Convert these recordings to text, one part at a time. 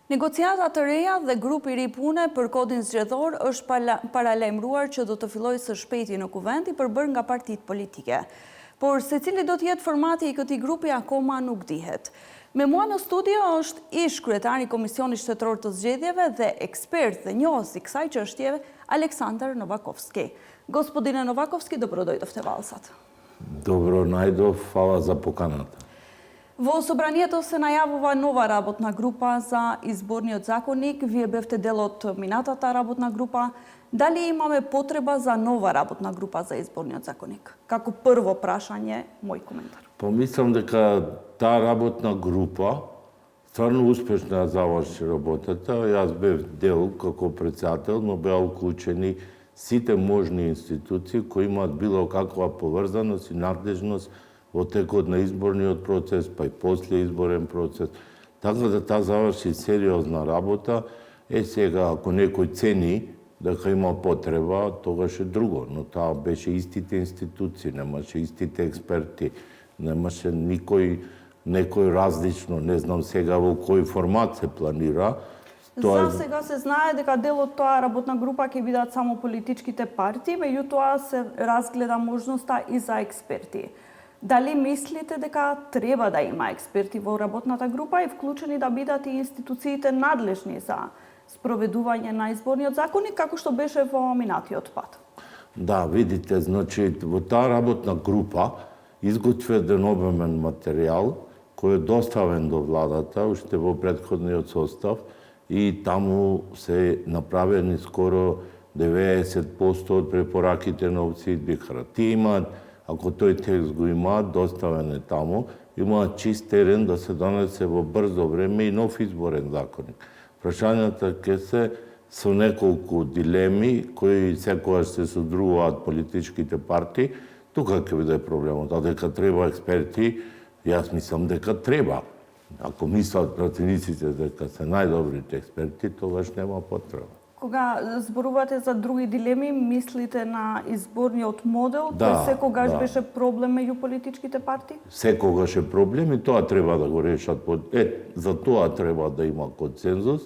Negociata të reja dhe grupi i ri pune për kodin zgjedhor është paralajmëruar që do të fillojë së shpejti në kuvent i përbërë nga partitë politike. Por secili do të jetë formati i këtij grupi akoma nuk dihet. Me mua në studio është ish kryetari i Komisionit Shtetëror të Zgjedhjeve dhe ekspert dhe njohës i kësaj çështje Aleksandar Novakovski. Gospodine Novakovski, dobrodoјдовте Valsat. Dobro најдов, фала за поканата. Во собранието се најавува нова работна група за изборниот законник. Вие бевте дел од минатата работна група. Дали имаме потреба за нова работна група за изборниот законник? Како прво прашање, мој коментар. Помислам дека таа работна група стварно успешно ја заврши работата. Јас бев дел како председател, но беа уклучени сите можни институции кои имаат било каква поврзаност и надлежност во текот на изборниот процес, па и после изборен процес. Така да таа заврши сериозна работа. Сега, ако некој цени дека има потреба, тогаш е друго. Но таа беше истите институции, немаше истите експерти, немаше некој различно, не знам сега во кој формат се планира. За сега се знае дека дел од тоа работна група ќе бидат само политичките партии, меѓутоа се разгледа можноста и за експерти. Дали мислите дека треба да има експерти во работната група и вклучени да бидат и институциите надлежни за спроведување на изборниот законник, како што беше во минатиот пат? Да, видите, значи во таа работна група изготви еден обемен материјал кој е доставен до владата уште во претходниот состав и таму се направени скоро 90% од препораките на опции Бихара. Тие имаат, ако тој текст го имаат, доставен е таму, имаат чист терен да се донесе во брзо време и нов изборен законник. Прашањата ќе се со неколку дилеми кои секогаш се содружуваат политичките партии. Тука ќе биде проблемот. А дека треба експерти, јас мислам дека треба. Ако мислат пратениците дека се најдобрите експерти, тогаш нема потреба. Кога зборувате за други дилеми, мислите на изборниот модел, кој секогаш беше проблем меѓу политичките партии? Секогаш е проблем и тоа треба да го решат. За тоа треба да има консензус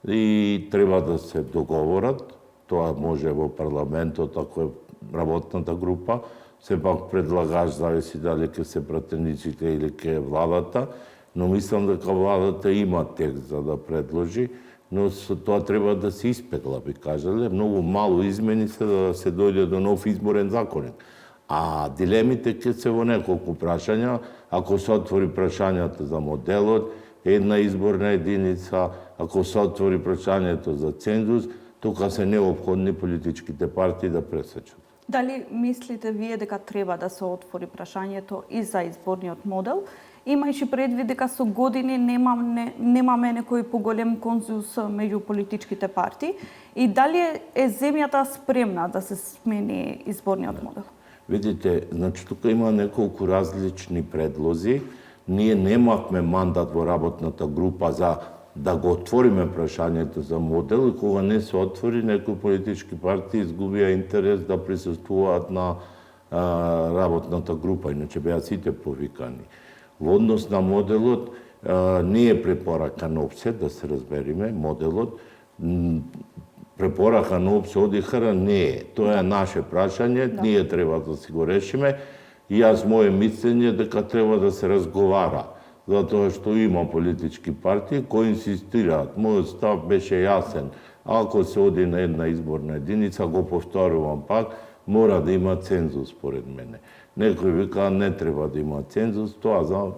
и треба да се договорат. Тоа може во парламентот, ако е работната група, сепак предлагач зависи дали ќе се пратениците или ќе е владата, но мислам дека владата има текст за да предложи, но со тоа треба да се испегла, би кажале. Многу мало измени се да се дојде до нов изборен законник. А дилемите ќе се во неколку прашања. Ако се отвори прашањето за моделот, една изборна единица, ако се отвори прашањето за цензус, тука се неопходни политичките партии да пресечат. Дали мислите вие дека треба да се отвори прашањето и за изборниот модел, имајќи предвид дека со години немаме некој поголем консензус меѓу политичките партии, и дали е земјата спремна да се смени изборниот модел? Видите, значи тука има неколку различни предлози. Ние немавме мандат во работната група за да го отвориме прашањето за модел и кога не се отвори, некои политички партии изгубија интерес да присуствуваат на работната група, иначе беа сите повикани. Во однос на моделот, не е препорака на ОПСЕ, да се разбериме, моделот, препорака на ОПСЕ од Ихара не е. Тоа е наше прашање, ние треба да си го решиме и јас моје мислење дека треба да се разговара, затоа што има политички партии кои инсистираат. Мојот став беше јасен. Ако се оди на една изборна единица, го повторувам пак, мора да има цензус, според мене. Некој вика не треба да има цензус, тоа за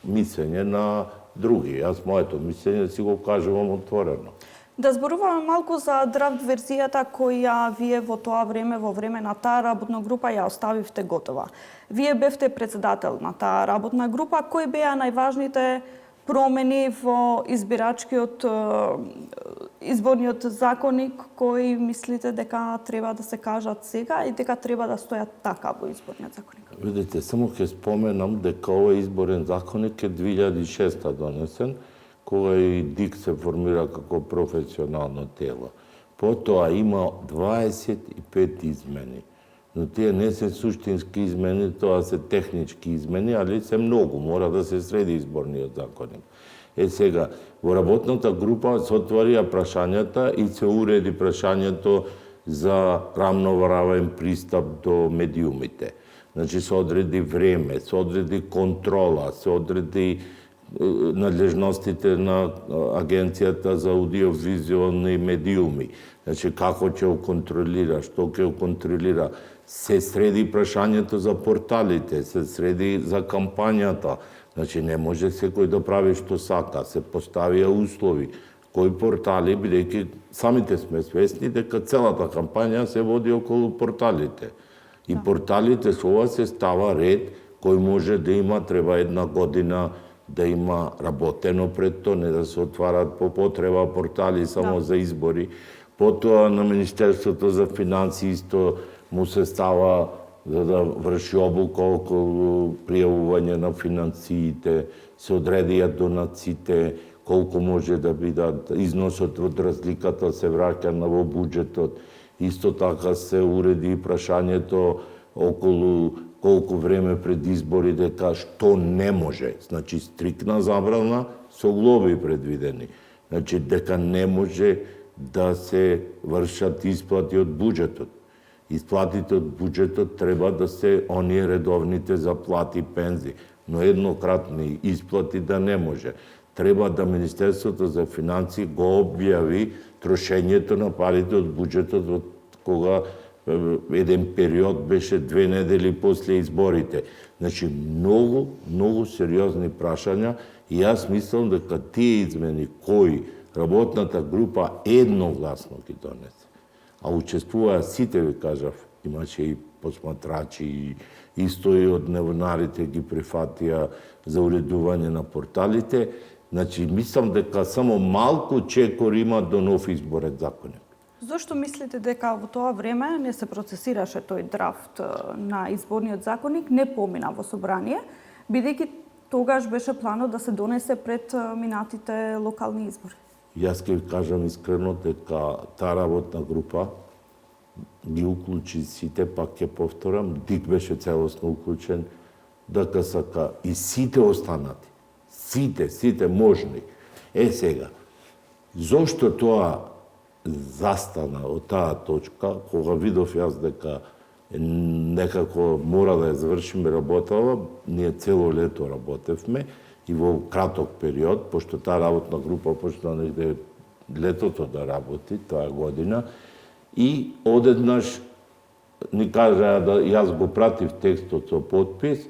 мислење на други. Јас моето мислење си го кажувам отворено. Да зборуваме малку за драфт верзијата која вие во тоа време, во време на таа работна група ја оставивте готова. Вие бевте председател на таа работна група. Кои беа најважните промени во изборниот законник кои мислите дека треба да се кажат сега и дека треба да стојат така во изборниот законник? Видите, само ќе споменам дека овој изборен законник е 2006 донесен, кога и ДИК се формира како професионално тело. Потоа има 25 измени. Но тие не се суштински измени, тоа се технички измени, али се многу, мора да се среди изборниот законник. Сега, во работната група се отворија прашањата и се уреди прашањето за рамноправен пристап до медиумите. Значи, се одреди време, се одреди контрола, се одреди надлежностите на Агенцијата за аудиовизуални медиуми. Значи, како ќе го контролира, што ќе го контролира. Се среди прашањето за порталите, се среди за кампањата. Значи, не може секој да прави што сака. Се поставија услови. Кои портали, бидејќи самите сме свесни дека целата кампања се води околу порталите. И порталите со ова се става ред кој може да има, треба една година да има работено пред тоа, не да се отварат по потреба портали само за избори. Потоа на Министерството за финансии исто му се става за да врши обука околу пријавување на финансиите, се одредија донациите, колку може да бидат, износот од разликата се враќа на во буџетот. Исто така се уреди прашањето околу колку време пред избори дека што не може. Значи, стрикна забрана со глоби предвидени. Значи, дека не може да се вршат исплати од буџетот. Исплатите од буџетот треба да се оние редовните заплати и пензии, но еднократни исплати да не може. Треба да Министерството за финансии го објави трошењето на парите од буџетот од кога еден период беше 2 недели после изборите. Значи, многу сериозни прашања и јас мислам дека тие измени кои работната група едногласно ги донесе, а учествуваа сите, ви кажав, имаше и посматрачи, и исто и од новинарите ги прифатија за уредување на порталите. Значи, мислам дека само малку чекор има до нов изборен законник. Зошто мислите дека во тоа време не се процесираше тој драфт на изборниот законник, не помина во собрание, бидејќи тогаш беше планот да се донесе пред минатите локални избори? Јас ќе ви кажам искрено дека таа работна група ги уклучи сите, пак ќе повторам, ДИК беше целосно уклучен, ДКСК и сите останати. Сите можни. Сега, зошто тоа застана од таа точка, кога видов јас дека некако мора да ја завршиме работава, ние цело лето работевме и во краток период, пошто таа работна група почна негде летото да работи, таа година, и одеднаш ни кажаа да јас го пратив текстот со подпис,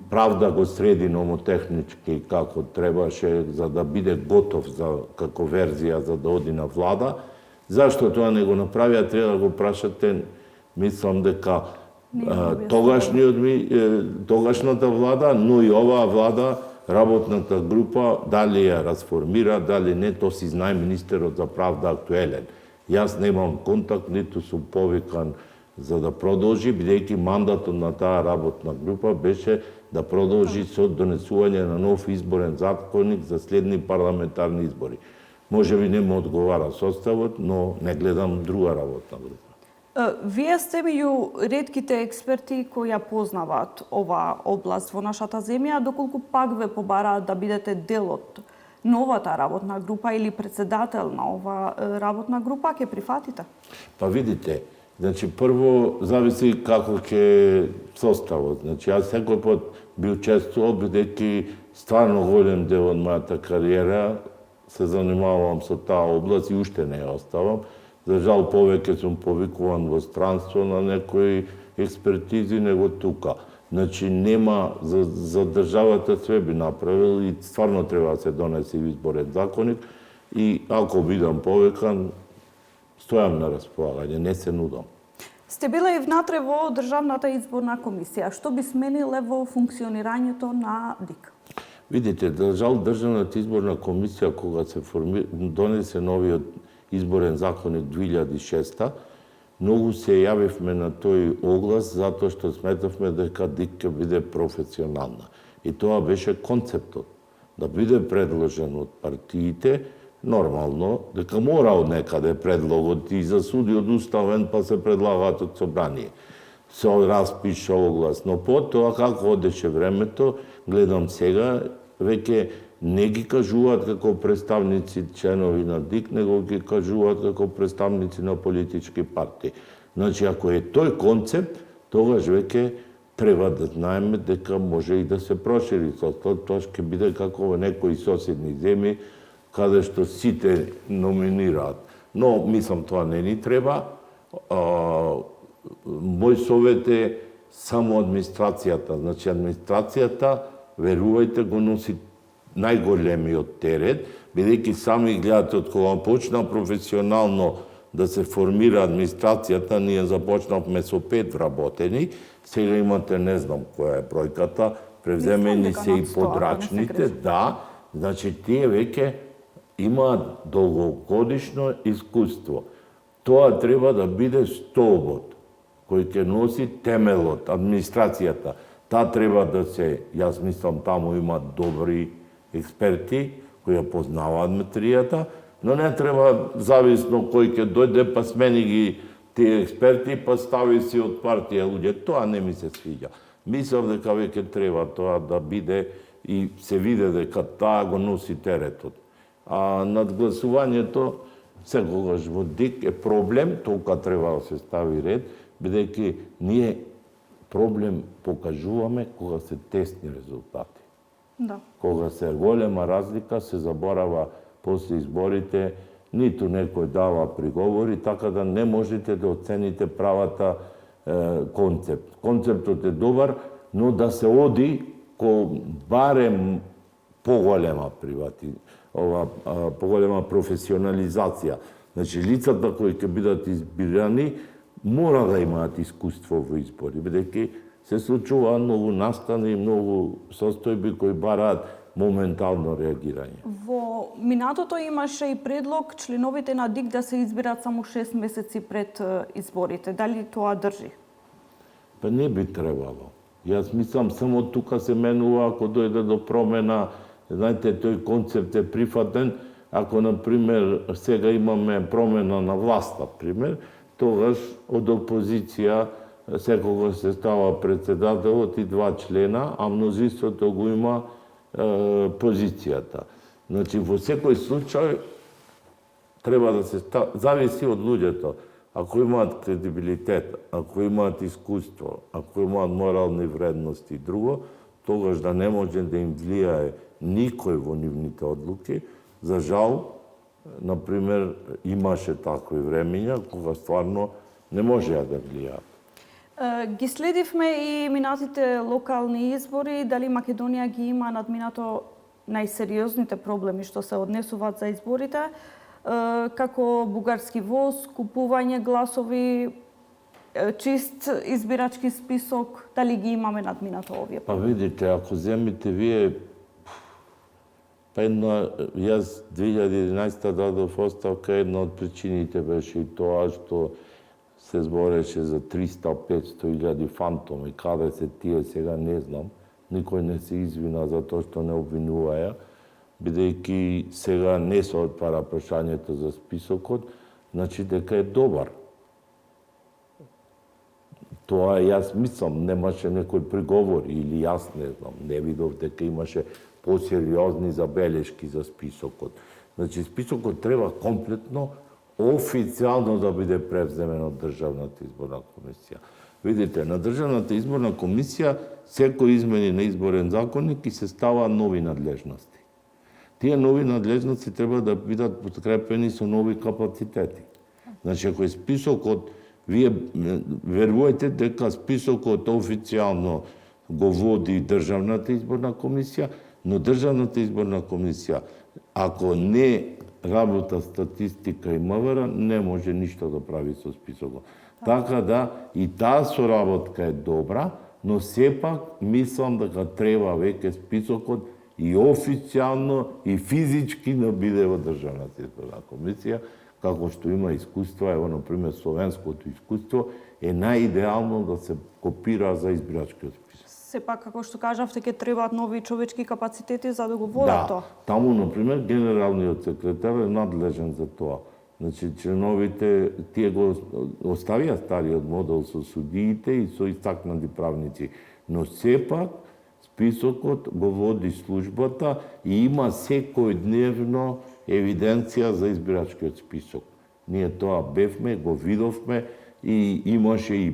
Правда го среди номотехнички како требаше за да биде готов за како верзија за да оди на влада. Зашто тоа не го направија, треба да го прашате, мислам дека тогашната влада, но и оваа влада, работната група, дали ја расформира, дали не, то си знае министерот за правда актуелен. Јас немам контакт, ниту сум повикан за да продолжи, бидејќи мандатот на таа работна група беше да продолжи со донесување на нов изборен законник за следни парламентарни избори. Може би не му одговара составот, но не гледам друга работна група. Вие сте меѓу ретките експерти кои ја познаваат оваа област во нашата земја, доколку пак ве побараат да бидете дел од новата работна група или председател на оваа работна група, ќе прифатите? Па видите, значи прво зависи како ќе составот. Значи јас секој пат би учествувал, бидејќи стварно голем дел од мојата кариера се занимавам со таа област и уште не ја оставам. За жал повеќе сум повикуван во странство на некои експертизи него тука. Значи нема за државата све би направил и стварно треба да се донесе изборен законник и ако бидам повикан стојам на располагање, не се нудам. Сте била и внатре во Државната изборна комисија. Што би смениле во функционирањето на ДИК? Видите, за жал Државната изборна комисија кога се донесе новиот изборен законник 2006, многу се јавивме на тој оглас затоа што сметавме дека ДИК ќе биде професионална. И тоа беше концептот, да биде предложен од партиите, нормално, дека мора од некаде предлогот и за суди од уставен па се предлагаат од собрание. Се распиша оглас, но потоа како одеше времето, гледам сега, веќе не ги кажуваат како представници членови на ДИК, него ги кажуваат како представници на политички партии. Значи, ако е тој концепт, тогаш веќе треба да знаеме дека може и да се прошири. Тоа ќе биде како во некои соседни земји, каде што сите номинираат. Но, мислам, тоа не ни треба. Мој совет е само администрацијата. Значи, администрацијата, верувајте, го носи најголемиот терет, бидејќи сами гледате од кога почна професионално да се формира администрацијата, ние започнавме со 5 вработени, сега имате, не знам која е бројката, превземени се и подрачните, да, значи тие веќе имаат долгогодишно искуство. Тоа треба да биде столбот кој ќе носи темелот, администрацијата. Таа треба да се, јас мислам, таму има добри експерти кои ја познаваат материјата, но не треба зависно кој ќе дојде па смени ги тие експерти па стави си од партија луѓе. Тоа не ми се свиѓа. Мислам дека веќе треба тоа да биде и се види дека таа го носи теретот. А надгласувањето секогаш во ДИК е проблем, толка треба да се стави ред, бидејќи ние проблем покажуваме кога се тесни резултати. Да. Кога се голема разлика, се заборава после изборите, ниту некој дава приговори, така да не можете да оцените правата концепт. Концептот е добар, но да се оди ко барем поголема поголема професионализација. Значи, лицата кои ќе бидат избирани мора да имаат искуство во избори, бидејќи се случува многу настани и многу состојби кои бараат моментално реагирање. Во минатото имаше и предлог членовите на ДИК да се избират само 6 месеци пред изборите. Дали тоа држи? Па не би требало. Јас мислам само тука се менува ако дојде до промена. Знаете, тој концепт е прифатен. Ако, например, сега имаме промена на власт, например, тогаш од опозиција секогаш се става председателот и 2 члена, а мнозинството го има позицијата. Значи, во секој случај треба да се зависи од луѓето. Ако имаат кредибилитет, ако имаат искуство, ако имаат морални вредности и друго, тогаш да не може да им влијае никој во нивните одлуки. За жал, например, имаше такви времења кога стварно не можеа да влијаат. Ги следивме и минатите локални избори, дали Македонија ги има надминато најсериозните проблеми што се однесуваат за изборите, како бугарски воз, купување гласови, чист избирачки список, дали ги имаме надминато овие проблеми? Па видите, ако земите вие, јас 2011 дадов оставка, една од причините беше и тоа што се збореше за 300-500 илјади фантоми. Каде се тие сега не знам. Никој не се извина за тоа што не обвинуваја, бидејќи сега не се отвара прашањето за списокот, значи дека е добар. Тоа јас мислам, немаше некој приговор или јас не знам, не видов дека имаше посериозни забелешки за списокот. Значи списокот треба комплетно официјално да биде превземен од Државната изборна комисија. Видите, на Државната изборна комисија секој измени на изборен законник и се става нови надлежности. Тие нови надлежности треба да бидат подкрепени со нови капацитети. Значи, ако е списокот, вие верувајте дека списокот официјално го води Државната изборна комисија, но Државната изборна комисија, ако не работа статистика и МВР, не може ништо да прави со списокот. Така да, и таа соработка е добра, но сепак мислам дека треба веќе списокот и официјално и физички да биде во Државната изборна комисија, како што има искуство, ево, например, словенското искуство е најидеално да се копира за избирачкиот список. Сепак, како што кажавте, ќе требаат нови човечки капацитети за да го водат тоа. Да, таму, например, генералниот секретар е надлежен за тоа. Значи, членовите, тие го оставија стариот модел со судиите и со истакнати правници. Но сепак, Списокот го води службата и има секојдневно евиденција за избирачкиот список. Ние тоа бевме, го видовме и имаше и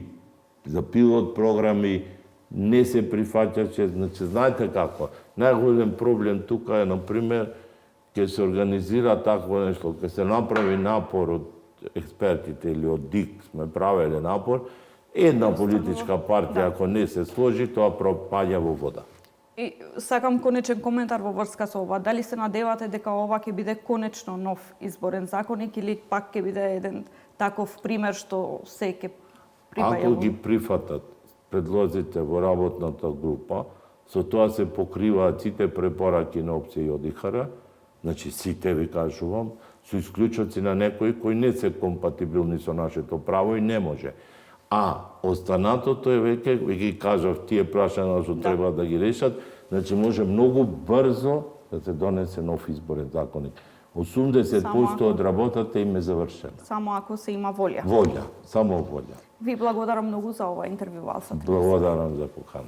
за пилот програми, не се прифаќаше, значи знаете како, најголем проблем тука е, например, ќе се организира такво нешто, ќе се направи напор од експертите или од ДИК, сме правеле напор, една политичка партија, ако не се сложи, тоа пропаѓа во вода. И сакам конечен коментар во врска со ова. Дали се надевате дека ова ќе биде конечно нов изборен законник или пак ќе биде еден таков пример што се ќе припаја? Ако ги прифатат предлозите во работната група, со тоа се покриваат сите препораки на опција и ОДИХР, значи сите ви кажувам, со исклучоци на некои кои не се компатибилни со нашето право и не може. А останатото е веќе ги кажав тие прашања што треба да ги решат, значи може многу брзо да се донесе нов изборен законник. 80% од работата им е завршена. Само ако се има волја. Волја, само волја. Ви благодарам многу за ова интервју, Алсат. Благодарам за покана.